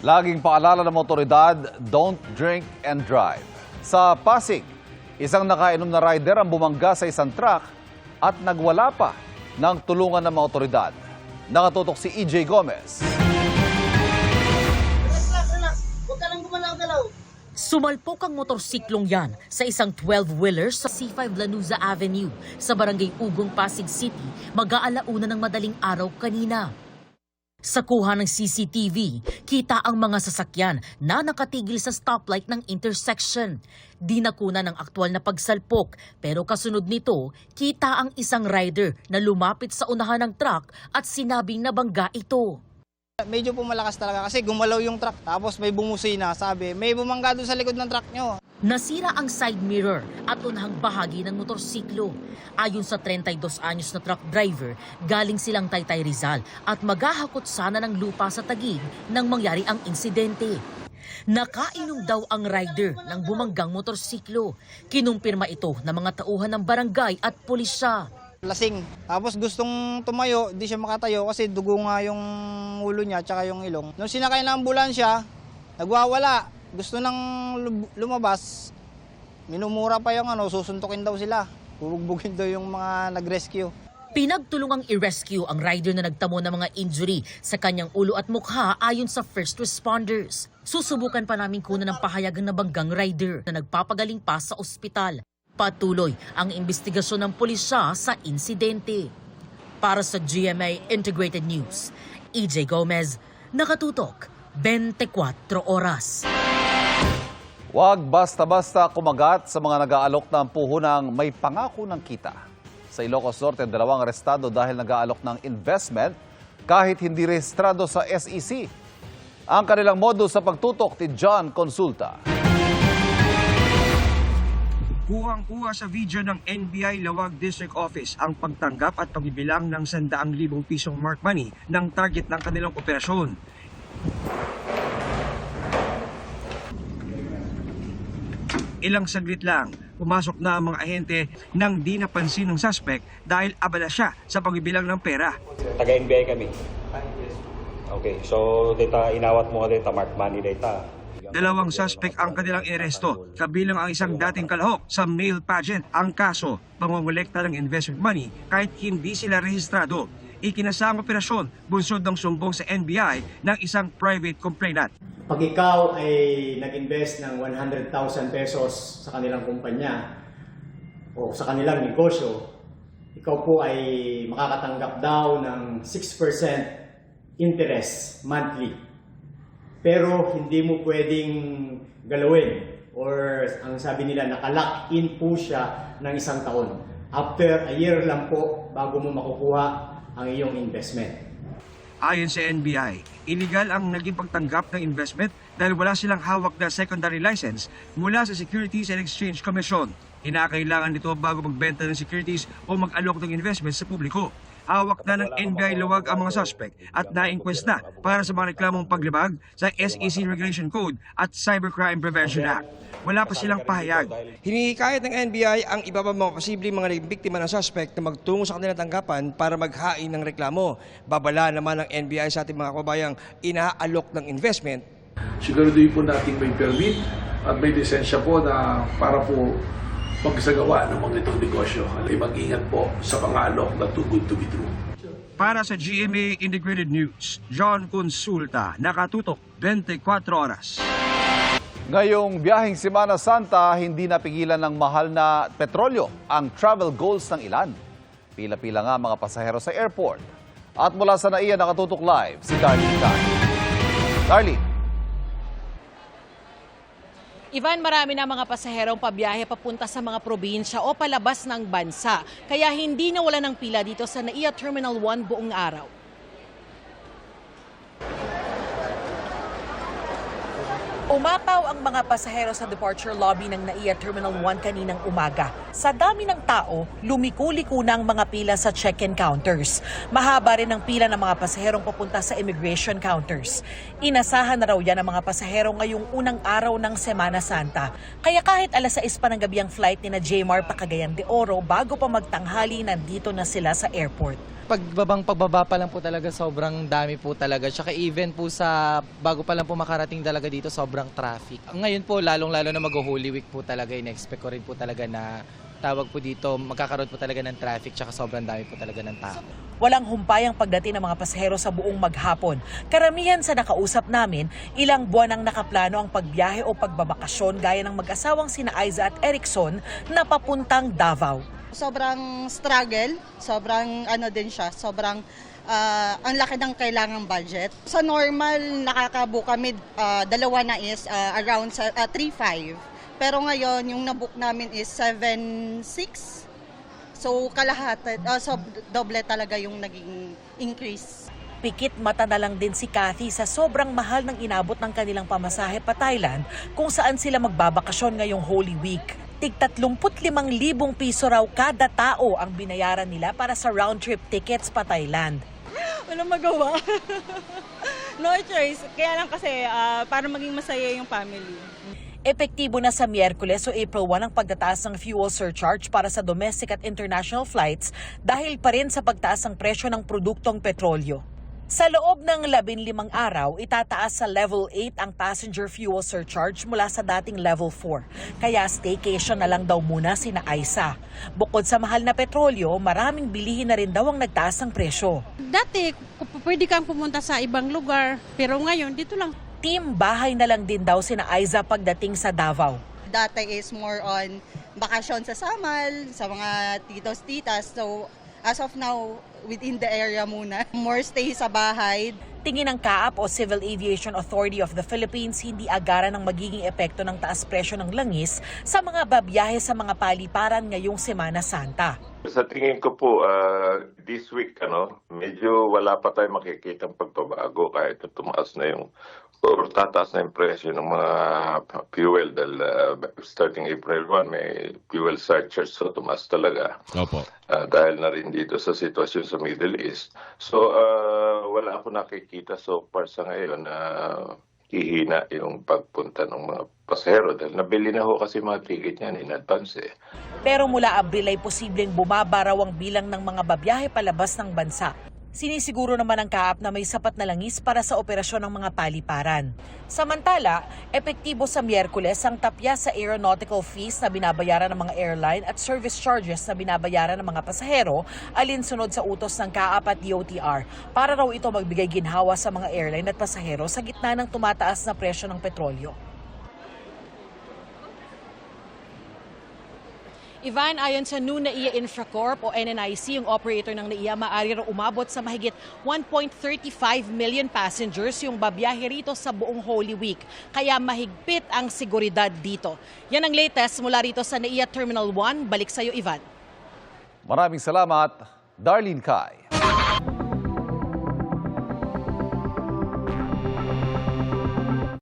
Laging paalala ng otoridad, don't drink and drive. Sa Pasig, isang nakainom na rider ang bumangga sa isang truck at nagwala pa ng tulungan ng mga otoridad. Nakatutok si EJ Gomez. Huwag ka nang gumalaw-galaw. Sumalpok ang motorsiklong yan sa isang 12-wheeler sa C5 Lanuza Avenue sa barangay Ugong, Pasig City, mag-aalauna ng madaling araw kanina. Sa kuha ng CCTV, kita ang mga sasakyan na nakatigil sa stoplight ng intersection. Di nakuna ng aktwal na pagsalpok, pero kasunod nito, kita ang isang rider na lumapit sa unahan ng truck at sinabing nabangga ito. Medyo pumalakas talaga kasi gumalaw yung truck tapos may bumusina, sabi may bumangga doon sa likod ng truck nyo. Nasira ang side mirror at unahang bahagi ng motorsiklo. Ayon sa 32 anyos na truck driver, galing silang Taytay Rizal at maghahakot sana ng lupa sa Taguig nang mangyari ang insidente. Nakainom daw ang rider ng bumanggang motorsiklo. Kinumpirma ito ng mga tauhan ng barangay at pulisya. Lasing. Tapos gustong tumayo, di siya makatayo kasi dugo nga yung ulo niya tsaka yung ilong. Nung sinakay ng ambulansya, nagwawala. Gusto nang lumabas, minumura pa yung susuntukin daw sila. Bubugbugin daw yung mga nag-rescue. Pinagtulungang i-rescue ang rider na nagtamo ng mga injury sa kanyang ulo at mukha ayon sa first responders. Susubukan pa namin kunan ng pahayag ng nabanggang rider na nagpapagaling pa sa ospital. Patuloy ang investigasyon ng pulisya sa insidente. Para sa GMA Integrated News, EJ Gomez, nakatutok, 24 oras. Huwag basta-basta kumagat sa mga nag-aalok ng puhunang may pangako ng kita. Sa Ilocos Norte, 2 arestado dahil nag-aalok ng investment kahit hindi rehistrado sa SEC. Ang kanilang modus sa pagtutok ni John Consulta. Kuhang-kuha sa video ng NBI Lawag District Office ang pagtanggap at pagbibilang ng 100,000 pisong mark money ng target ng kanilang operasyon. Ilang saglit lang, pumasok na ang mga ahente nang di napansin ng suspect dahil abala siya sa pagbibilang ng pera. Taga-NBI kami. Okay, so data inawat mo data mark money data. 2 suspect ang kanilang aresto, kabilang ang isang dating kalahok sa male pageant. Ang kaso, pangongolekta ng investment money kahit hindi sila rehistrado. Ikinasang operasyon, bunsod ng sumbong sa NBI ng isang private complainant. Pag ikaw ay nag-invest ng 100,000 pesos sa kanilang kumpanya o sa kanilang negosyo, ikaw po ay makakatanggap daw ng 6% interest monthly. Pero hindi mo pwedeng galawin or ang sabi nila naka-lock in po siya ng 1 taon. After a year lang po bago mo makukuha ang iyong investment. Ayon sa NBI, illegal ang naging pagtanggap ng investment dahil wala silang hawak na secondary license mula sa Securities and Exchange Commission. Kinakailangan nito bago magbenta ng securities o mag-alok ng investment sa publiko. Hawak na ng NBI Lawag ang mga suspect at na-inquest na para sa mga reklamong paglibag sa SEC Regulation Code at Cybercrime Prevention Act. Wala pa silang pahayag. Hinihikayat ng NBI ang iba pa mga posibleng mga biktima ng suspect na magtungo sa kanilang tanggapan para maghain ng reklamo. Babala naman ng NBI sa ating mga kababayang inaalok ng investment. Siguraduhin po natin may permit at may lisensya po na para po magsagawa ng mga itong negosyo. Ay mag-ingat po sa pang-aalok na too good to be true. Para sa GMA Integrated News, John Consulta, nakatutok 24 oras. Ngayong biyaheng Semana Santa, hindi napigilan ng mahal na petrolyo ang travel goals ng ilan. Pila-pila nga mga pasahero sa airport. At mula sa NAIA nakatutok live si Darlene Tan. Darlene. Ivan, marami na mga pasaherong pabiyahe papunta sa mga probinsya o palabas ng bansa. Kaya hindi nawala ng pila dito sa NAIA Terminal 1 buong araw. Umapaw ang mga pasahero sa departure lobby ng NAIA Terminal 1 kaninang umaga. Sa dami ng tao, lumiko-liko na ang mga pila sa check-in counters. Mahaba rin ang pila ng mga pasaherong papunta sa immigration counters. Inasahan na raw yan ang mga pasahero ngayong unang araw ng Semana Santa. Kaya kahit alas 6 pa ng gabi ang flight ni na Jmar pa Cagayan de Oro, bago pa magtanghali, nandito na sila sa airport. Pagbaba pa lang po talaga, sobrang dami po talaga. Tsaka even po sa bago pa lang po makarating talaga dito, sobrang traffic. Ngayon po, lalong-lalo na mag-Holy Week po talaga, in-expect ko rin po talaga na tawag po dito, magkakaroon po talaga ng traffic, tsaka sobrang dami po talaga ng tao. Walang humpayang pagdating ng mga pasahero sa buong maghapon. Karamihan sa nakausap namin, ilang buwan ang nakaplano ang pagbiyahe o pagbabakasyon gaya ng mag-asawang sina Aiza at Erickson na papuntang Davao. Sobrang struggle, sobrang din siya, sobrang ang laki ng kailangang budget. Sa normal, nakakabook kami, dalawa na is around 3.5. Pero ngayon, yung nabook namin is 7.6. So kalahati, so doble talaga yung naging increase. Pikit mata na lang din si Kathy sa sobrang mahal ng inabot ng kanilang pamasahe pa Thailand kung saan sila magbabakasyon ngayong Holy Week. Tig 35,000 piso raw kada tao ang binayaran nila para sa round-trip tickets pa Thailand. Walang magawa. No choice. Kaya lang kasi para maging masaya yung family. Epektibo na sa Miyerkules o April 1 ang pagtataas ng fuel surcharge para sa domestic at international flights dahil pa rin sa pagtaas ng presyo ng produktong petrolyo. Sa loob ng 15 araw, itataas sa level 8 ang passenger fuel surcharge mula sa dating level 4. Kaya staycation na lang daw muna sina Aiza. Bukod sa mahal na petrolyo, maraming bilihin na rin daw ang nagtaas ng presyo. Dati, pwede kang pumunta sa ibang lugar, pero ngayon dito lang. Team bahay na lang din daw sina Aiza pagdating sa Davao. Dati is more on bakasyon sa Samal, sa mga titos, titas. So as of now, within the area muna, more stay sa bahay. Tingin ng CAAP o Civil Aviation Authority of the Philippines, hindi agaran ang magiging epekto ng taas presyo ng langis sa mga babiyahe sa mga paliparan ngayong Semana Santa. Sa tingin ko po, this week, medyo wala pa tayong makikitang pagbabago kahit na tumaas na yung or tataas na yung presyo ng mga fuel dahil starting April 1 may fuel surcharge, so tumaas talaga. Opo. Dahil na rin dito sa sitwasyon sa Middle East. So wala ako nakikita so far sa ngayon na hihina yung pagpunta ng mga pasahero dahil nabili na ho kasi mga ticket niyan in advance eh. Pero mula Abril ay posibleng bumaba raw ang bilang ng mga babiyahe palabas ng bansa. Sinisiguro naman ng CAAP na may sapat na langis para sa operasyon ng mga paliparan. Samantala, epektibo sa Miyerkules ang tapya sa aeronautical fees na binabayaran ng mga airline at service charges na binabayaran ng mga pasahero alinsunod sa utos ng CAAP at DOTR para raw ito magbigay ginhawa sa mga airline at pasahero sa gitna ng tumataas na presyo ng petrolyo. Ivan, ayon sa New NAIA Infracorp o NNIC, yung operator ng NAIA, maaari raw umabot sa mahigit 1.35 million passengers yung babiyahe rito sa buong Holy Week. Kaya mahigpit ang seguridad dito. Yan ang latest mula rito sa NAIA Terminal 1. Balik sa iyo, Ivan. Maraming salamat, Darlene Kai.